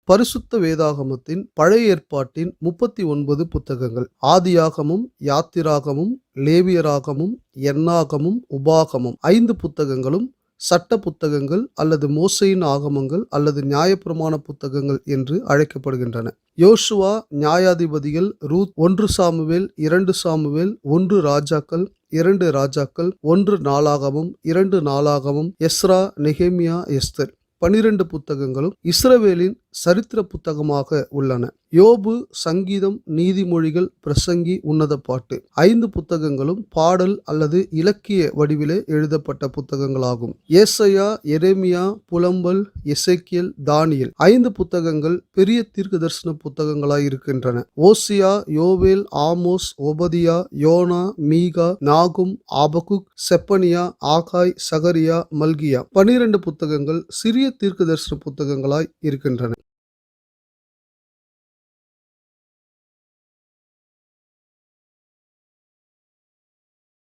பரிசுத்த வேதாகமத்தின் பழைய ஏற்பாட்டின் 39 புத்தகங்கள். ஆதியாகமும், யாத்திராகமும், லேவியராகமும், எண்ணாகமும், உபாகமும் 5 புத்தகங்களும் சட்ட புத்தகங்கள் அல்லது மோசேயின் ஆகமங்கள் அல்லது நியாயப்பிரமாண புத்தகங்கள் என்று அழைக்கப்படுகின்றன. யோசுவா, நியாயாதிபதிகள், ரூத், 1 சாமுவேல், 2 சாமுவேல், 1 ராஜாக்கள், 2 ராஜாக்கள், 1 நாளாகமம், 2 நாளாகமம், எஸ்ரா, நெகேமியா, எஸ்தர் 12 புத்தகங்களும் இஸ்ரவேலின் சரித்திர புத்தகமாக உள்ளன. யோபு, சங்கீதம், நீதிமொழிகள், பிரசங்கி, உன்னத பாட்டு 5 புத்தகங்களும் பாடல் அல்லது இலக்கிய வடிவிலே எழுதப்பட்ட புத்தகங்களாகும். ஏசாயா, எரேமியா, புலம்பல், எசேக்கியேல், தானியேல் 5 புத்தகங்கள் பெரிய தீர்க்கதரிசன புத்தகங்களாய் இருக்கின்றன. ஓசியா, யோவேல், ஆமோஸ், ஒபதியா, யோனா, மீகா, நாகும், ஆபகுக், செப்பனியா, ஆகாய், சகரியா, மல்கியா 12 புத்தகங்கள் சிறிய தீர்க்கதரிசன புத்தகங்களாய் இருக்கின்றன.